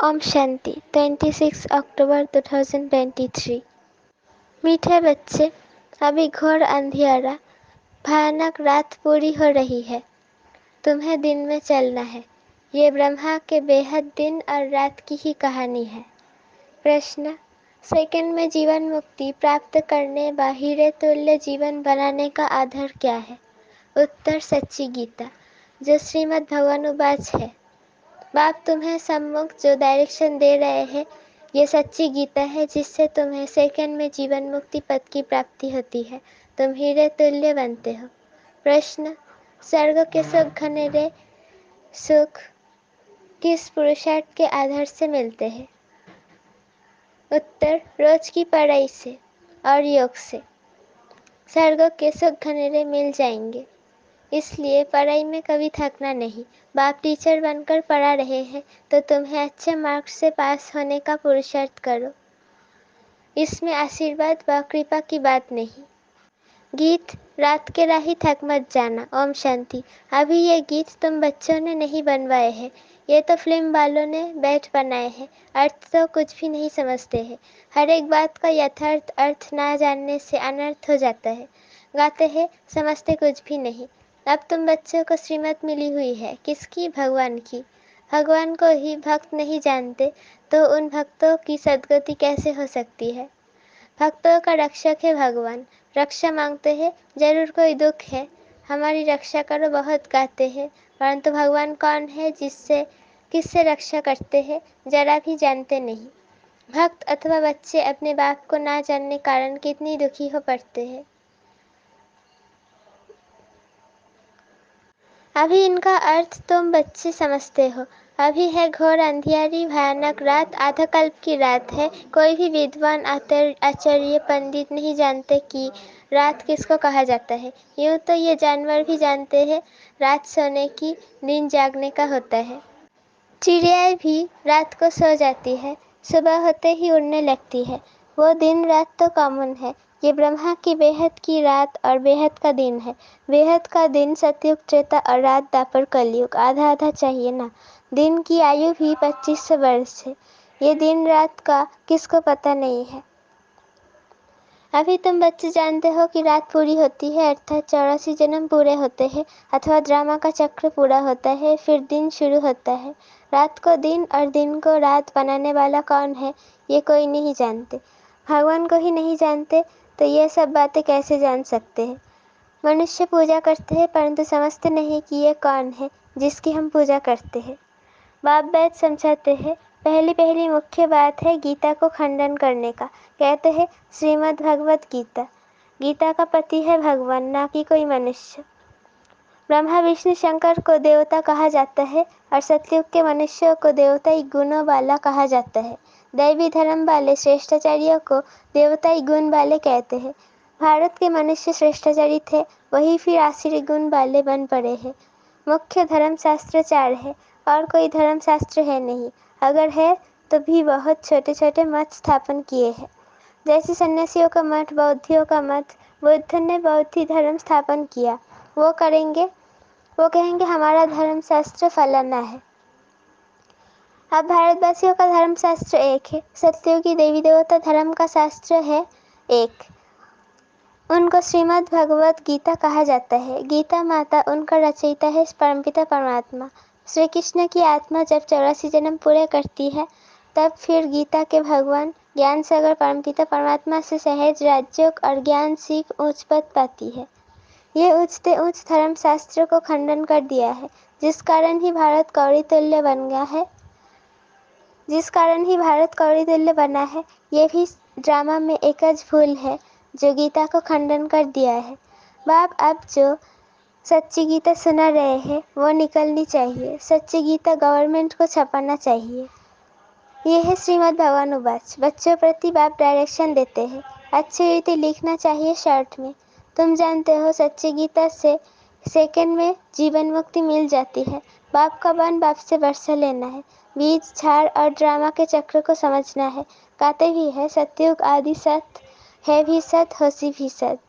ओम शांति 26 अक्टूबर 2023। मीठे बच्चे, अभी घोर अंधियारा भयानक रात पूरी हो रही है। तुम्हें दिन में चलना है। ये ब्रह्मा के बेहद दिन और रात की ही कहानी है। प्रश्न: सेकंड में जीवन मुक्ति प्राप्त करने व हीरे तुल्य जीवन बनाने का आधार क्या है? उत्तर: सच्ची गीता, जो श्रीमद् भगवानुवाच है। बाप तुम्हें सम्मुख जो डायरेक्शन दे रहे हैं, ये सच्ची गीता है जिससे तुम्हें सेकंड में जीवन मुक्ति पद की प्राप्ति होती है। तुम हीरे तुल्य बनते हो। प्रश्न: स्वर्ग के सुख घनेरे सुख किस पुरुषार्थ के आधार से मिलते हैं? उत्तर: रोज की पढ़ाई से और योग से स्वर्ग के सुख घनेरे मिल जाएंगे। इसलिए पढ़ाई में कभी थकना नहीं। बाप टीचर बनकर पढ़ा रहे हैं तो तुम्हें अच्छे मार्क्स से पास होने का पुरुषार्थ करो। इसमें आशीर्वाद व कृपा की बात नहीं। गीत: रात के राही थक मत जाना। ओम शांति। अभी ये गीत तुम बच्चों ने नहीं बनवाए हैं, ये तो फिल्म वालों ने बैठ बनाए हैं। अर्थ तो कुछ भी नहीं समझते हैं। हर एक बात का यथार्थ अर्थ ना जानने से अनर्थ हो जाता है। गाते हैं, समझते कुछ भी नहीं। अब तुम बच्चों को श्रीमत मिली हुई है, किसकी? भगवान की। भगवान को ही भक्त नहीं जानते तो उन भक्तों की सद्गति कैसे हो सकती है? भक्तों का रक्षक है भगवान। रक्षा मांगते हैं, जरूर कोई दुख है, हमारी रक्षा करो बहुत गाते हैं, परंतु भगवान कौन है, जिससे किससे रक्षा करते हैं, जरा भी जानते नहीं। भक्त अथवा बच्चे अपने बाप को ना जानने कारण कितनी दुखी हो पड़ते हैं। अभी इनका अर्थ तुम बच्चे समझते हो। अभी है घोर अंधियारी भयानक रात, आधाकल्प की रात है। कोई भी विद्वान आचार्य पंडित नहीं जानते कि रात किसको कहा जाता है। यूं तो ये जानवर भी जानते हैं, रात सोने की, दिन जागने का होता है। चिड़िया भी रात को सो जाती है, सुबह होते ही उड़ने लगती है। वो दिन रात तो कॉमन है। ये ब्रह्मा की बेहद की रात और बेहद का दिन है। बेहद का दिन सतयुग त्रेता और रात द्वापर कलयुग, आधा आधा चाहिए ना। दिन की आयु भी 2500 वर्ष है। ये दिन रात का किसको पता नहीं है। अभी तुम बच्चे जानते हो कि रात पूरी होती है अर्थात 84 जन्म पूरे होते हैं अथवा ड्रामा का चक्र पूरा होता है, फिर दिन शुरू होता है। रात को दिन और दिन को रात बनाने वाला कौन है, ये कोई नहीं जानते। भगवान को ही नहीं जानते तो ये सब बातें कैसे जान सकते हैं। मनुष्य पूजा करते हैं परंतु समझते नहीं कि ये कौन है जिसकी हम पूजा करते हैं। बाप वैद समझाते हैं, पहली मुख्य बात है गीता को खंडन करने का। कहते हैं श्रीमद् भगवत गीता, गीता का पति है भगवान, ना कि कोई मनुष्य। ब्रह्मा विष्णु शंकर को देवता कहा जाता है और सतयुग के मनुष्यों को देवताई गुणों वाला कहा जाता है। दैवी धर्म वाले श्रेष्ठाचार्यों को देवताई गुण वाले कहते हैं। भारत के मनुष्य श्रेष्ठाचारी थे, वही फिर आसुरी गुण वाले बन पड़े हैं। मुख्य धर्म शास्त्र 4 है और कोई धर्म शास्त्र है नहीं। अगर है तो भी बहुत छोटे छोटे मत स्थापन किए हैं। जैसे सन्यासियों का मठ, बौद्धियों का मत। बुद्ध ने बौद्धी धर्म स्थापन किया, वो कहेंगे हमारा धर्म शास्त्र फलाना है। अब भारतवासियों का धर्म शास्त्र एक है। सत्ययुगी देवी देवता धर्म का शास्त्र है एक, उनको श्रीमद् भगवत गीता कहा जाता है। गीता माता उनका रचयिता है परमपिता परमात्मा। श्री कृष्ण की आत्मा जब 84 जन्म पूरे करती है तब फिर गीता के भगवान ज्ञान सागर परमपिता परमात्मा से सहज राजयोग और ज्ञान सीख उच्च पद पाती है। ये उच्चते उच्च धर्म शास्त्र को खंडन कर दिया है, जिस कारण ही भारत कौड़ी तुल्य बन गया है, जिस कारण ही भारत कौड़ी तुल्य बना है। ये भी ड्रामा में एकच भूल है जो गीता को खंडन कर दिया है। बाप अब जो सच्ची गीता सुना रहे हैं वो निकलनी चाहिए। सच्ची गीता गवर्नमेंट को छपाना चाहिए। ये है श्रीमद् भगवानुवाच। बच्चों प्रति बाप डायरेक्शन देते हैं। अच्छी रीति लिखना चाहिए शर्ट में। तुम जानते हो सच्ची गीता से सेकंड में जीवन मुक्ति मिल जाती है। बाप का बन बाप से वर्षा लेना है। बीज झाड़ और ड्रामा के चक्र को समझना है। गाते भी है सतयुग आदि सत है भी सत, होसी भी सत।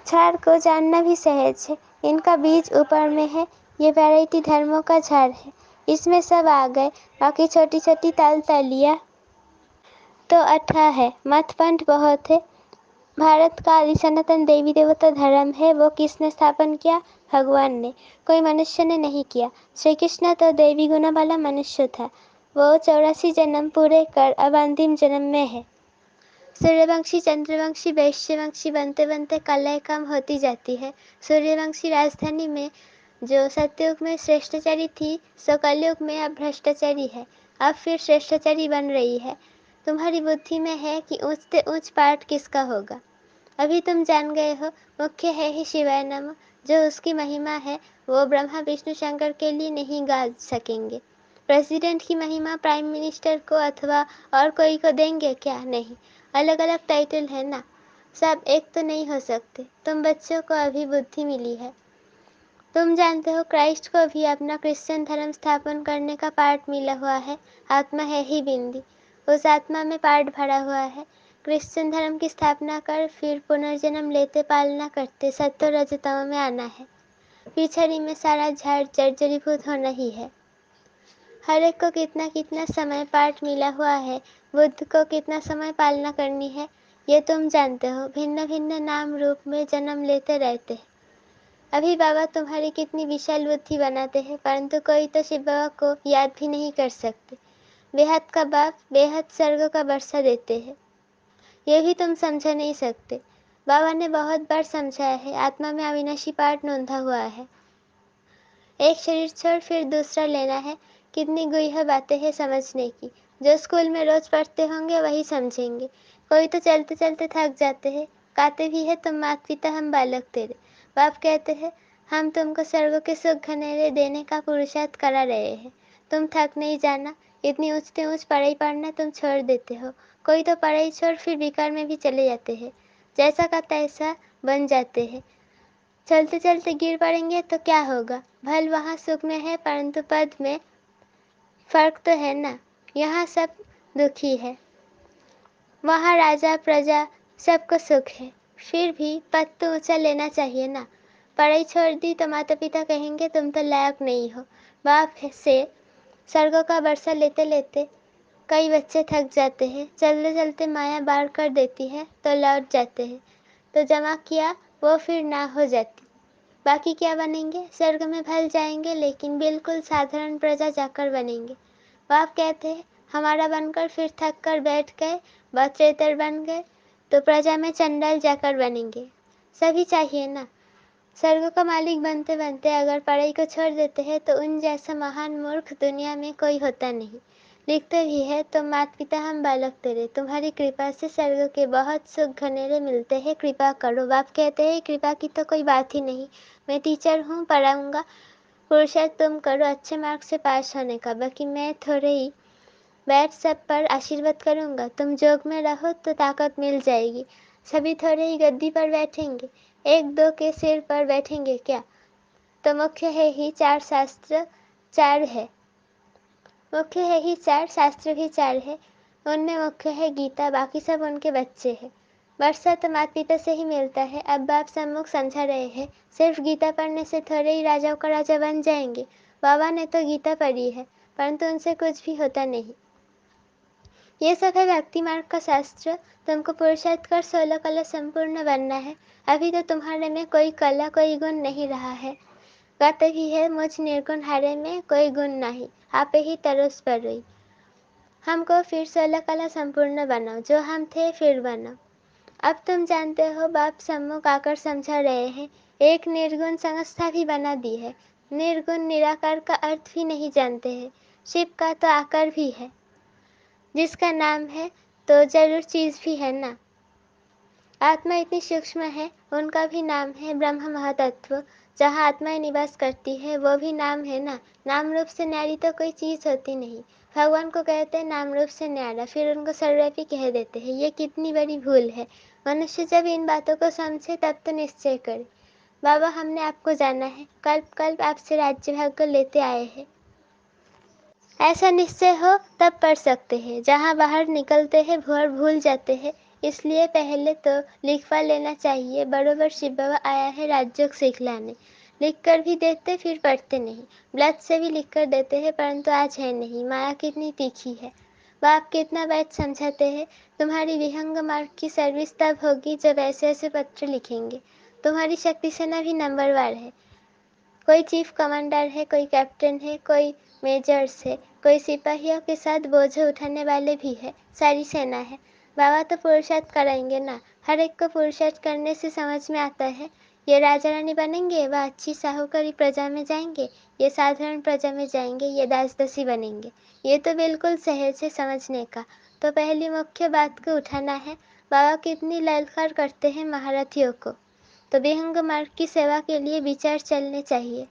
झाड़ को जानना भी सहज है। इनका बीज ऊपर में है, ये वैरायटी धर्मों का झाड़ है। इसमें सब आ गए, बाकी छोटी छोटी ताल तलियाँ तो अथाह है। मतपंथ बहुत है। भारत का आदि सनातन देवी देवता धर्म है, वो किसने स्थापन किया? भगवान ने, कोई मनुष्य ने नहीं किया। श्री कृष्ण तो देवी गुना वाला मनुष्य था। वो 84 जन्म पूरे कर अब अंतिम जन्म में है। सूर्यवंशी चंद्रवंशी वैश्यवंशी बनते बनते कलह कम होती जाती है। सूर्यवंशी राजधानी में जो सतयुग में श्रेष्ठाचारी थी, सो कलयुग में अब भ्रष्टाचारी है। अब फिर श्रेष्ठाचारी बन रही है। तुम्हारी बुद्धि में है कि ऊंच से ऊंच पाठ किसका होगा। अभी तुम जान गए हो, मुख्य है ही शिवाय नमः। जो उसकी महिमा है वो ब्रह्मा विष्णु शंकर के लिए नहीं गा सकेंगे। प्रेसिडेंट की महिमा प्राइम मिनिस्टर को अथवा और कोई को देंगे क्या? नहीं, अलग अलग टाइटल है ना, सब एक तो नहीं हो सकते। तुम बच्चों को अभी बुद्धि मिली है। तुम जानते हो क्राइस्ट को भी अपना क्रिश्चियन धर्म स्थापन करने का पार्ट मिला हुआ है। आत्मा है ही बिंदी, उस आत्मा में पार्ट भरा हुआ है। क्रिश्चियन धर्म की स्थापना कर फिर पुनर्जन्म लेते पालना करते सत्य रजतम में आना है। पिछड़ी में सारा झाड़ जर्जरीभूत होना ही है। हर एक को कितना कितना समय पाठ मिला हुआ है। बुद्ध को कितना समय पालना करनी है ये तुम जानते हो। भिन्न भिन्न नाम रूप में जन्म लेते रहते हैं। अभी बाबा तुम्हारी कितनी विशाल बुद्धि बनाते हैं, परंतु कोई तो शिव बाबा को याद भी नहीं कर सकते। बेहद का बाप बेहद स्वर्ग का वर्षा देते हैं, ये भी तुम समझ नहीं सकते। बाबा ने बहुत बार समझाया है, आत्मा में अविनाशी पाठ नोंधा हुआ है। एक शरीर छोड़ फिर दूसरा लेना है। कितनी गुह्य बातें हैं समझने की। जो स्कूल में रोज पढ़ते होंगे वही समझेंगे। कोई तो चलते चलते थक जाते हैं, गाते भी है तुम मात पिता हम बालक तेरे। बाप कहते हैं हम तुमको स्वर्ग के सुख घनेरे देने का पुरुषार्थ करा रहे हैं। तुम थक नहीं जाना। इतनी ऊंच से ऊंच पढ़ाई पढ़ना तुम छोड़ देते हो। कोई तो पढ़ाई छोड़ फिर बेकार में भी चले जाते हैं, जैसा का तैसा बन जाते हैं। चलते चलते गिर पड़ेंगे तो क्या होगा? भल वहाँ सुख में है, परंतु पद में फर्क तो है ना। यहाँ सब दुखी है, वहाँ राजा प्रजा सबको सुख है। फिर भी पद तो ऊंचा लेना चाहिए ना। पढ़ाई छोड़ दी तो माता पिता कहेंगे तुम तो लायक नहीं हो। बाप से स्वर्गों का वर्षा लेते लेते कई बच्चे थक जाते हैं। चलते चलते माया बाढ़ कर देती है तो लौट जाते हैं, तो जमा किया वो फिर ना हो जाती। बाकी क्या बनेंगे? स्वर्ग में भल जाएंगे, लेकिन बिल्कुल साधारण प्रजा जाकर बनेंगे। बाप कहते हैं हमारा बनकर फिर थक कर बैठ गए, बचेतर बन गए, तो प्रजा में चंडाल जाकर बनेंगे। सभी चाहिए ना। स्वर्ग का मालिक बनते बनते अगर पढ़ाई को छोड़ देते हैं तो उन जैसा महान मूर्ख दुनिया में कोई होता नहीं। लिखते भी है तो माता पिता हम बालक तेरे, तुम्हारी कृपा से स्वर्ग के बहुत सुख घनेरे मिलते हैं, कृपा करो। बाप कहते हैं कृपा की तो कोई बात ही नहीं, मैं टीचर हूँ, पढ़ाऊँगा। पुरुषार्थ तुम करो अच्छे मार्क से पास होने का, बाकी मैं थोड़े ही बैठ सब पर आशीर्वाद करूँगा। तुम जोग में रहो तो ताकत मिल जाएगी। सभी थोड़े ही गद्दी पर बैठेंगे, एक दो के सिर पर बैठेंगे क्या? तो मुख्य है ही चार, शास्त्र चार है। मुख्य है ही चार, शास्त्र भी चार है। उनमें मुख्य है गीता, बाकी सब उनके बच्चे हैं। वर्षा तो माता पिता से ही मिलता है। अब बाप सम्मुख समझा रहे हैं, सिर्फ गीता पढ़ने से थोड़े ही राजाओं का राजा बन जाएंगे। बाबा ने तो गीता पढ़ी है, परंतु उनसे कुछ भी होता नहीं। ये सब है भक्ति मार्ग का शास्त्र। तुमको पुरुषार्थ कर 16 कला संपूर्ण बनना है। अभी तो तुम्हारे में कोई कला कोई गुण नहीं रहा है। गाते भी है मुझ निर्गुण हारे में कोई गुण नहीं, आपे ही तरोस पर रही। हमको फिर 16 कला संपूर्ण बनाओ, जो हम थे फिर बनाओ। अब तुम जानते हो, बाप सम्मुख आकर समझा रहे हैं। एक निर्गुण संस्था भी बना दी है। निर्गुण निराकार का अर्थ भी नहीं जानते हैं। शिव का तो आकार भी है, जिसका नाम है तो जरूर चीज भी है ना। आत्मा इतनी सूक्ष्म है, उनका भी नाम है ब्रह्म महातत्व। जहाँ आत्माएं निवास करती है वो भी नाम है ना। नाम रूप से न्यारी तो कोई चीज होती नहीं। भगवान को कहते हैं नाम रूप से न्यारा, फिर उनको सर्वव्यापी कह देते हैं। ये कितनी बड़ी भूल है। मनुष्य जब इन बातों को समझे तब तो निश्चय करे। बाबा हमने आपको जाना है, कल्प कल्प आपसे राज्य भाग को लेते आए हैं। ऐसा निश्चय हो तब पढ़ सकते हैं, जहाँ बाहर निकलते हैं भूल जाते हैं। इसलिए पहले तो लिखवा लेना चाहिए, बरोबर शिव बाबा आया है राज्य सिखलाने। लिख कर भी देते फिर पढ़ते नहीं, ब्लड से भी लिख कर देते हैं परंतु आज है नहीं। माया कितनी तीखी है, बाप कितना बैठ समझाते हैं। तुम्हारी विहंग मार्ग की सर्विस तब होगी जब ऐसे ऐसे पत्र लिखेंगे। तुम्हारी शक्ति सेना भी नंबरवार है, कोई चीफ कमांडर है, कोई कैप्टन है, कोई मेजर्स है, कोई सिपाहियों के साथ बोझ उठाने वाले भी है, सारी सेना है। बाबा तो पुरुषार्थ कराएंगे ना, हर एक को पुरुषार्थ करने से समझ में आता है ये राजा रानी बनेंगे, वह अच्छी साहूकारी प्रजा में जाएंगे, ये साधारण प्रजा में जाएंगे, ये दास दासी बनेंगे। ये तो बिल्कुल सहज है समझने का। तो पहली मुख्य बात को उठाना है। बाबा कितनी ललकार करते हैं महारथियों को। तो विहंग मार्ग की सेवा के लिए विचार चलने चाहिए।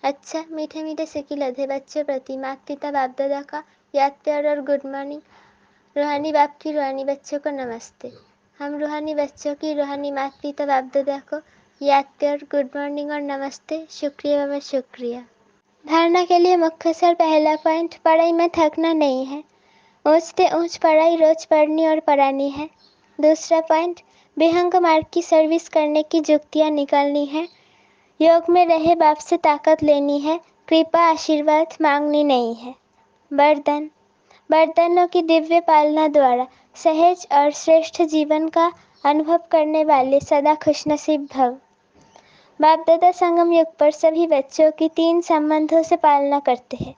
अच्छा, मीठे मीठे सिकी लधे बच्चों प्रति माता पिता बाप दादा का याद प्यार और गुड मॉर्निंग। रूहानी बाप की रूहानी बच्चों को नमस्ते। हम रूहानी बच्चों की रूहानी माता पिता बाप दादा को याद प्यार, गुड मॉर्निंग और नमस्ते। शुक्रिया बाबा, शुक्रिया। धारणा के लिए मुख्य सर पहला पॉइंट, पढ़ाई में थकना नहीं है। ऊंच से ऊंच पढ़ाई रोज पढ़नी और पढ़ानी है। दूसरा पॉइंट, विहंग मार्ग की सर्विस करने की जुक्तियाँ निकालनी है। योग में रहे बाप से ताकत लेनी है, कृपा आशीर्वाद मांगनी नहीं है। वरदान, वरदानों की दिव्य पालना द्वारा सहज और श्रेष्ठ जीवन का अनुभव करने वाले सदा खुशनसीब भव। बाप दादा संगम युग पर सभी बच्चों की 3 संबंधों से पालना करते हैं।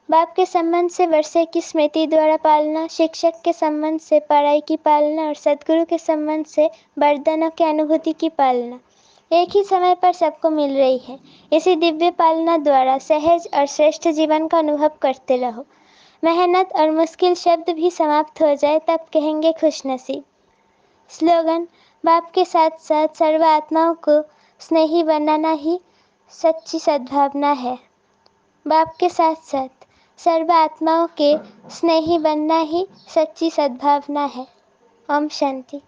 बाप के संबंध से वर्षे की स्मृति द्वारा पालना, शिक्षक के संबंध से पढ़ाई की पालना और सदगुरु के संबंध से वरदानों की अनुभूति की पालना एक ही समय पर सबको मिल रही है। इसी दिव्य पालना द्वारा सहज और श्रेष्ठ जीवन का अनुभव करते रहो। मेहनत और मुश्किल शब्द भी समाप्त हो जाए तब कहेंगे खुशनसीब। स्लोगन, बाप के साथ साथ सर्व आत्माओं को स्नेही बनाना ही सच्ची सद्भावना है। बाप के साथ साथ सर्व आत्माओं के स्नेही बनना ही सच्ची सद्भावना है। ओम शांति।